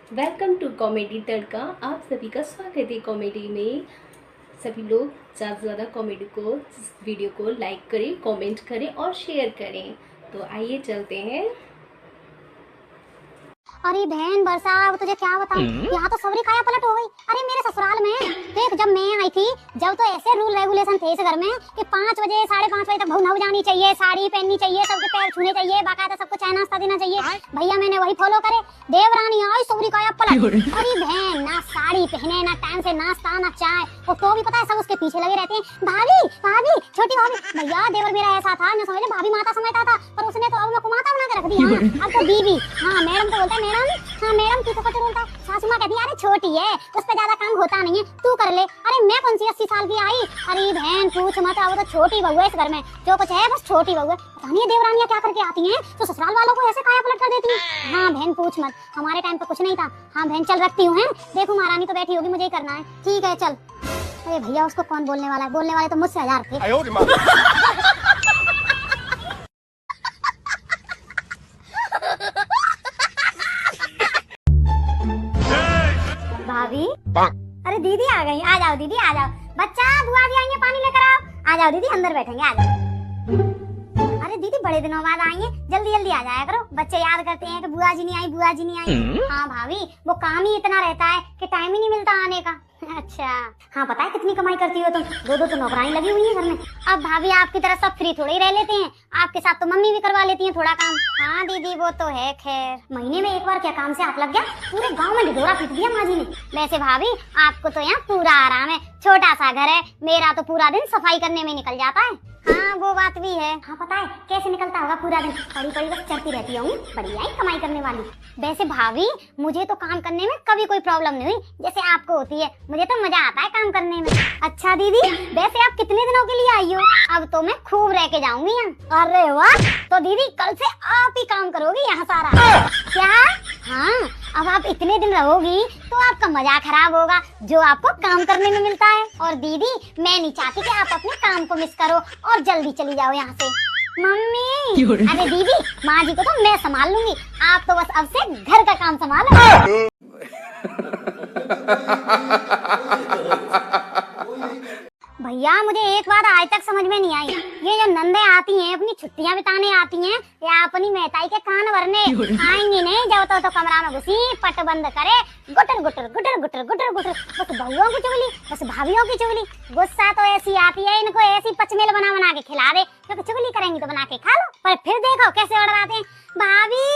Welcome to comedy तड़का। आप सभी का स्वागत है कॉमेडी में। सभी लोग ज़्यादा से ज़्यादा कॉमेडी को वीडियो को लाइक करें, कमेंट करें और शेयर करें। तो आइए चलते हैं। अरे बहन बरसा, अब तुझे क्या बताऊं, यहाँ तो सबरी काया पलट हो गई। अरे मेरे ससुराल में देख, जब मैं आई थी जब तो ऐसे रूल रेगुलेशन थे इस घर में कि 5 बजे 5:30 बजे तक बहू नहा जानी चाहिए, साड़ी पहननी चाहिए, सबके पैर छूने चाहिए, बाकायदा सबको चाय नाश्ता देना चाहिए। भैया मैंने वही फॉलो करे, देवरानी आई सबरी काया पलट। अरे बहन ना साड़ी पहने, ना टाइम से नाश्ता, ना चाय, और तो भी पता है सब उसके पीछे लगे रहते हैं। भाभी भाभी, छोटी भाभी। भैया देवर मेरा ऐसा था, मैं समझ ले भाभी माता समझता था, पर उसने तो अब मेरे को माता बना के रख दी। अब तो बीबी, हाँ मैडम तो बोलता है, हाँ मैडम तू तो कुछ बोलता है। सासू माँ कहती है अरे छोटी है, उस पे ज्यादा काम होता नहीं है, तू कर ले। अरे मैं कौन सी 80 साल की आई। अरे बहन पूछ मत, वो तो छोटी बहू है इस घर में, जो कुछ है बस छोटी बहू है। पता नहीं देवरानियां क्या करके आती हैं, तो ससुराल वालों को ऐसे काया पलट कर देती हैं। हाँ बहन पूछ मत, हमारे टाइम पे कुछ नहीं था। हाँ बहन चल रखती हूँ, देखो महारानी तो बैठी होगी, मुझे ही करना है। ठीक है चल। अरे भैया उसको कौन बोलने वाला है, बोलने वाले तो मुझसे 1000 थे। भाभी, अरे दीदी आ गई, आ जाओ दीदी आ जाओ। बच्चा बुआ जी आई हैं, पानी लेकर आओ। आ जाओ दीदी अंदर बैठेंगे, आ जाओ। अरे दीदी बड़े दिनों बाद आई हैं, जल्दी जल्दी आ जाया करो। बच्चे याद करते हैं कि बुआ जी नहीं आई, बुआ जी नहीं आई। हाँ भाभी वो काम ही इतना रहता है कि टाइम ही नहीं मिलता आने का। अच्छा हाँ, पता है कितनी कमाई करती हो तुम, दो तो नौकरानी लगी हुई है घर में। अब भाभी आपकी तरह सब फ्री थोड़े ही रह लेते हैं, आपके साथ तो मम्मी भी करवा लेती हैं थोड़ा काम। हाँ दीदी वो तो है, खैर महीने में एक बार क्या काम से हाथ लग गया, पूरे गांव में ढिढोरा पीट दिया माँ जी ने। वैसे भाभी आपको तो यहाँ पूरा आराम है, छोटा सा घर है, मेरा तो पूरा दिन सफाई करने में निकल जाता है। हाँ वो बात भी है। हाँ पता है कैसे निकलता होगा पूरा दिन, पड़ी पड़ी बस चढ़ती रहती हूँ, बढ़िया ही कमाई करने वाली। वैसे भाभी मुझे तो काम करने में कभी कोई प्रॉब्लम नहीं हुई जैसे आपको होती है, मुझे तो मजा आता है काम करने में। अच्छा दीदी वैसे आप कितने दिनों के लिए आई हो? अब तो मैं खूब रह के जाऊंगी यहाँ। अरे वाह, तो दीदी कल से आप ही काम करोगी यहाँ सारा? क्या? हाँ अब आप इतने दिन रहोगी तो आपका मजा खराब होगा जो आपको काम करने में मिलता है। और दीदी मैं नहीं चाहती कि आप अपने काम को मिस करो और जल्दी चली जाओ यहाँ से। मम्मी अरे दीदी माँ जी को तो मैं संभाल लूंगी, आप तो बस अब से घर का काम संभालो। भैया मुझे एक बात आज तक समझ में नहीं आई, ये जो नंदे आती हैं अपनी छुट्टियां बिताने आती हैं या अपनी मेहताई के कान भरने आएंगी नहीं, जब तो कमरा में घुसी पट बंद करे गुटर गुटर गुटर गुटर गुटर गुटर, बस बहुओं की चुगली, बस भाभियों की चुगली। गुस्सा तो ऐसी आती है इनको, ऐसी पचमेल बना बना के खिला दे, क्योंकि चुगली करेंगी तो बना के खा लो, पर फिर देखो कैसे ऑर्डर आते हैं। भाभी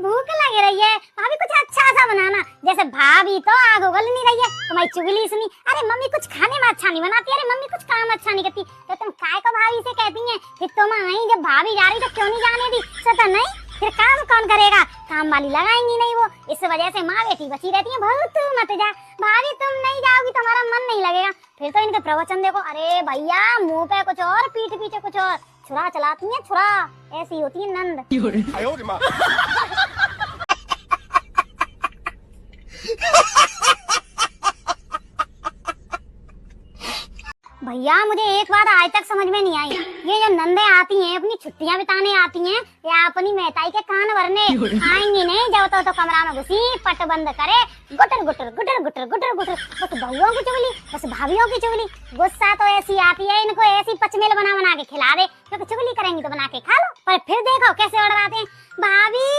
भूख लग रही है, भाभी कुछ अच्छा सा बनाना। जैसे भाभी तो आग उगल नहीं रही है, तुम्हारी चुगली सुनी, अरे मम्मी कुछ खाने में अच्छा नहीं बनाती, अरे मम्मी कुछ काम अच्छा नहीं करती, तो तुम काय को भाभी से कहती हैं? फिर तुम आई जब भाभी जा रही तो क्यों नहीं जाने दी? सता नहीं, फिर काम कौन करेगा? काम वाली लगाएंगी नहीं वो, इस वजह से माँ बेटी बची रहती है। बहुत मत जा भाभी, तुम नहीं जाओगी तो हमारा मन नहीं लगेगा। फिर तो इनके प्रवचन देखो, अरे भैया मुंह पे कुछ और पीठ पीछे कुछ और, छुरा चलाती है छुरा, ऐसी होती है नंद। भैया मुझे एक बात आज तक समझ में नहीं आई, ये जो नंदे आती हैं अपनी छुट्टियां बिताने आती हैं या अपनी मेहताई के कान भरने आएंगी नहीं, जब तो कमरा में घुसी पट बंद करे गुटर गुटर गुटर गुटर गुटर गुटर, बस बहुओं की चुगली, बस भाभियों की चुगली। गुस्सा तो ऐसी आती है इनको, ऐसी पचमेल बना बना के खिला दे, क्योंकि चुगली करेंगी तो बना के खा लो, पर फिर देखो कैसे ऑर्डर आते हैं। भाभी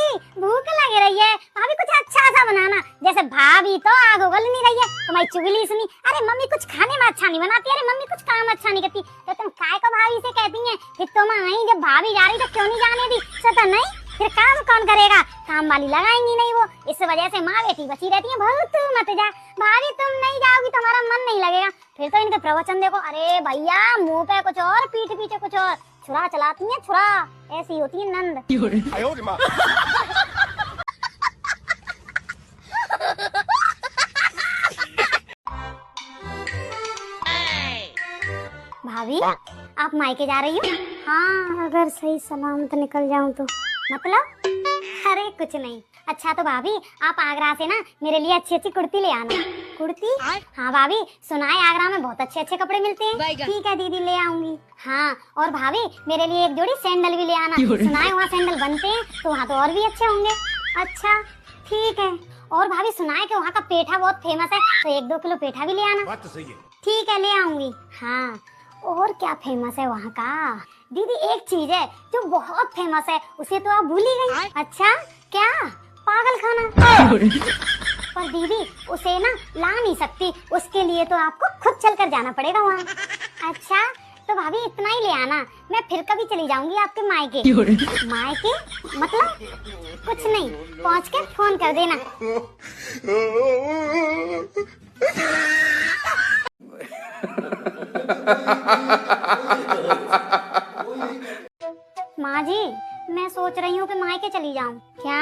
भूख लग रही है, भाभी कुछ अच्छा सा बनाना। जैसे भाभी तो आग उगल नहीं रही है, तुम्हारी चुगली सुनी, अरे मम्मी कुछ खाने में अच्छा नहीं बनाती, अरे मम्मी कुछ काम अच्छा नहीं करती, तो तुम काय को भाभी से कहती हैं? फिर तुम आई जब भाभी जा रही तो क्यों नहीं जाने दी? सता नहीं, फिर काम कौन करेगा? काम वाली लगाएंगी नहीं वो, इस वजह से माँ बेटी बची रहती है। बहुत मत जा भाभी, तुम नहीं जाओगी तो हमारा मन नहीं लगेगा। फिर तो इनके प्रवचन देखो, अरे भैया मुंह पे कुछ और पीठ पीछे कुछ और, छुरा चलाती है छुरा, ऐसी होती है नंद। भाभी आप मायके जा रही हो? हाँ अगर सही सलामत निकल जाऊं तो। मतलब? अरे कुछ नहीं। अच्छा तो भाभी आप आगरा से ना मेरे लिए अच्छी अच्छी कुर्ती ले आना। कुर्ती? हाँ भाभी सुना है आगरा में बहुत अच्छे अच्छे कपड़े मिलते हैं। ठीक है दीदी ले आऊंगी। हाँ और भाभी मेरे लिए एक जोड़ी सैंडल भी ले आना। सुना है वहाँ सैंडल बनते हैं तो वहाँ तो और भी अच्छे होंगे। अच्छा ठीक है। और भाभी सुना है कि वहाँ का पेठा बहुत फेमस है, तो 1-2 किलो पेठा भी ले आना। बात तो सही है। ठीक है, ले आऊंगी। हाँ, और क्या फेमस है वहाँ का? दीदी एक चीज है जो बहुत फेमस है, उसे तो आप भूल ही गई। अच्छा, क्या? पागल खाना। पर दीदी उसे ना ला नहीं सकती, उसके लिए तो आपको खुद चलकर जाना पड़ेगा वहाँ। अच्छा, तो भाभी इतना ही ले आना, मैं फिर कभी चली जाऊंगी आपके मायके। मायके मतलब? कुछ नहीं, पहुँच के फोन कर देना। माँ जी, मैं सोच रही हूँ कि मायके चली जाऊँ। क्या?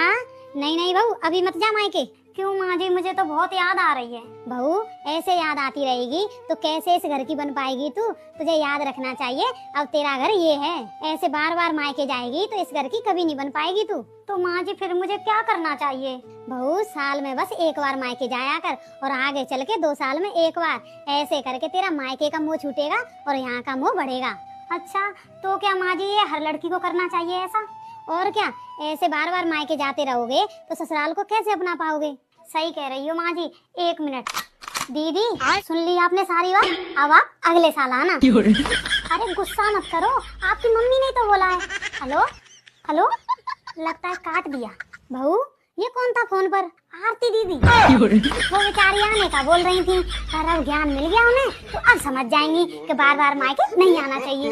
नहीं नहीं बहू, अभी मत जा मायके। क्यों माँ जी, मुझे तो बहुत याद आ रही है। बहू ऐसे याद आती रहेगी तो कैसे इस घर की बन पाएगी तू? तुझे याद रखना चाहिए, अब तेरा घर ये है। ऐसे बार बार मायके जाएगी तो इस घर की कभी नहीं बन पाएगी तू। तो माँ जी फिर मुझे क्या करना चाहिए? बहू साल में बस 1 बार मायके जाया कर, और आगे चल के 2 साल में 1 बार। ऐसे करके तेरा मायके का मोह छूटेगा और यहाँ का मोह बढ़ेगा। अच्छा, तो क्या माँ जी ये हर लड़की को करना चाहिए ऐसा? और क्या, ऐसे बार बार मायके जाते रहोगे तो ससुराल को कैसे अपना पाओगे? सही कह रही हो माँ जी। 1 मिनट दीदी, सुन ली आपने सारी बात? अब आप अगले साल आना। अरे गुस्सा मत करो, आपकी मम्मी ने तो बोला है। हेलो हेलो, लगता है काट दिया। बहू ये कौन था फोन पर? आरती दीदी। वो बेचारी आने का बोल रही थी, पर अब ज्ञान मिल गया उन्हें, तो अब समझ जाएंगी कि बार बार मायके नहीं आना चाहिए।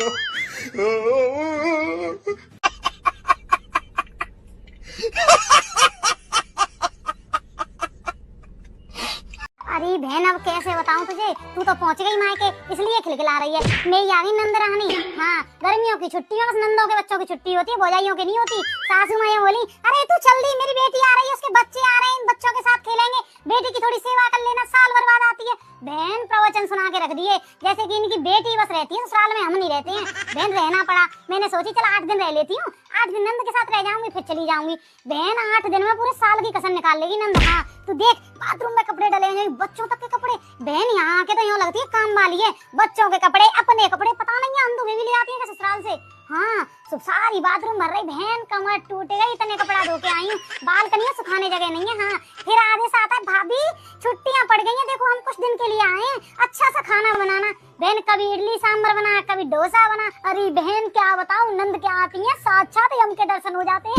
अरे बहन, अब कैसे बताऊं तुझे, तू तो पहुंच गई मायके, इसलिए खिलखिला रही है। मेरी आ गई नंदरानी। हाँ, गर्मियों की छुट्टी में बस नंदों के बच्चों की छुट्टी होती है, भौजाइयों की नहीं होती। सासू माँ बोली, अरे तू चल दी, मेरी बेटी आ रही है, उसके बच्चे आ रहे हैं, इन बच्चों के साथ खेलेंगे, बेटी की थोड़ी सेवा कर लेना, साल भर बाद आती है। बहन प्रवचन सुना के रख दिए, जैसे कि इनकी बेटी बस रहती है ससुराल में, हम नहीं रहते हैं। बहन रहना पड़ा, मैंने सोची चल 8 दिन रह लेती हूँ, 8 दिन नंद के साथ रह जाऊंगी, फिर चली जाऊंगी। बहन 8 दिन में पूरे साल की कसम निकाल लेगी नंद। हाँ तू देख, बाथरूम में कपड़े डले हैं, बच्चों तक के कपड़े। बहन यहाँ आके तो यूँ लगती है काम वाली है, बच्चों के कपड़े, अपने कपड़े, पता नहीं है अंधु भी ले आती है ससुराल से। हाँ, सब सारी बाथरूम भर रही। बहन कमर टूटेगा, इतने कपड़ा धो के आई हूँ, बालकनी सुखाने जगह नहीं है। हाँ, फिर आधे से आता है, भाभी छुट्टियां पड़ गई हैं, देखो हम कुछ दिन के लिए आए हैं, अच्छा सा खाना बनाना। बहन कभी इडली सांभर बना, कभी डोसा बना। अरे बहन क्या बताऊं, नंद क्या आती हैं, साक्षात यम के दर्शन हो जाते हैं,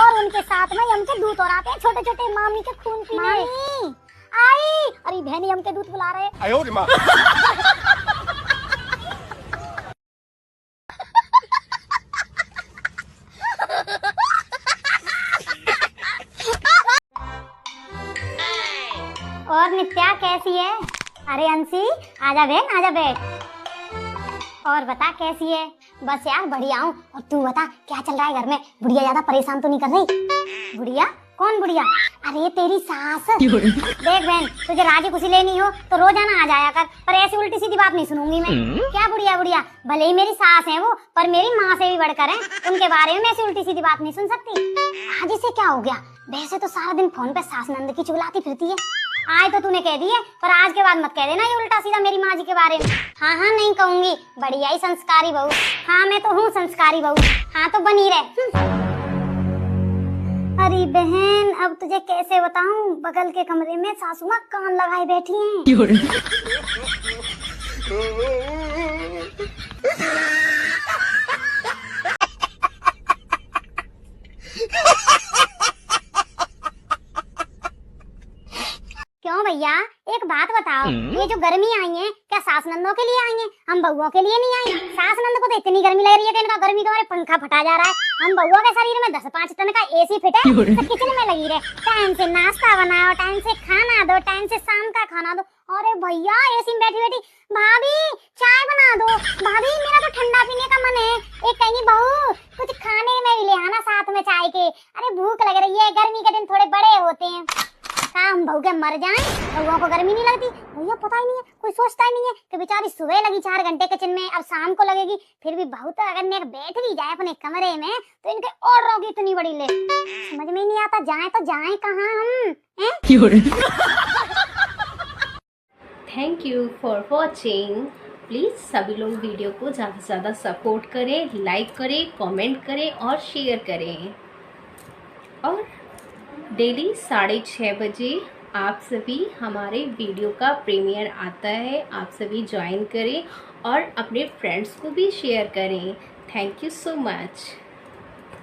और उनके साथ में यम के दूत और आते हैं, छोटे छोटे मामी के खून पीने। आई, अरे बहन यम के दूत बुला रहे। और नित्या कैसी है? अरे अंशी आजा बहन, आजा बैठ। और बता कैसी है? बस यार बढ़िया हूँ। और तू बता क्या चल रहा है घर में? बुढ़िया ज्यादा परेशान तो नहीं कर रही? बुढ़िया? कौन बुढ़िया? अरे तेरी सास। देख बहन, तुझे राजी खुशी लेनी हो तो रोजाना आ जाया कर, पर ऐसी उल्टी सीधी बात नहीं सुनूंगी मैं। क्या बुढ़िया बुढ़िया? भले ही मेरी सास है वो, पर मेरी माँ से भी बढ़कर है, उनके बारे में ऐसी उल्टी सीधी बात नहीं सुन सकती। आज इसे क्या हो गया? वैसे तो सारा दिन फोन पे सास नंद की चुगलाती फिरती है। आज तो तूने कह दी है, पर आज के बाद मत कह देना ये उल्टा सीधा मेरी माँ जी के बारे में। हाँ हाँ नहीं कहूंगी, बढ़िया ही संस्कारी बहू। हाँ मैं तो हूँ संस्कारी बहू। हाँ तो बनी रहे। अरे बहन अब तुझे कैसे बताऊं, बगल के कमरे में सासू माँ कान लगाए बैठी हैं। क्यों भैया, एक बात बताओ, ये जो गर्मी आई है क्या सास नंदों के लिए आई है? हम बउओं के लिए नहीं आई। सास नंद को तो इतनी गर्मी लग रही है कि इनका गर्मी के मारे पंखा फटा जा रहा है। हम बउओं के शरीर में 10-5 टन का एसी फिट है, तो किचन में लगी रहे, टाइम से नाश्ता बनाओ, टाइम से खाना दो, टाइम से शाम का खाना दो। अरे भैया एसी में बैठी बैठी भाभी चाय बना दो, भाभी मेरा तो ठंडा पीने का मन है। एक कहेंगी बहू कुछ खाने में भी ले आना साथ में चाय के। अरे भूख लग रही है, गर्मी के दिन थोड़े बड़े होते हैं। हम बहू के मर जाएं, बहू को गर्मी नहीं लगती? भैया पता ही नहीं है, कोई सोचता ही नहीं है कि बेचारी सुबह लगी 4 घंटे किचन में, अब शाम को लगेगी। फिर भी बहू तो अगर नेक बैठ भी जाए अपने कमरे में तो इनके और रोगी इतनी बड़ी ले, समझ में ही नहीं आता, जाए तो जाए कहाँ हम? Thank you for watching. Please सभी लोग वीडियो को ज़्यादा से ज़्यादा सपोर्ट करें, लाइक करें, कमेंट करें और शेयर करें, और डेली 6:30 बजे आप सभी हमारे वीडियो का प्रीमियर आता है। आप सभी ज्वाइन करें और अपने फ्रेंड्स को भी शेयर करें। Thank you so much.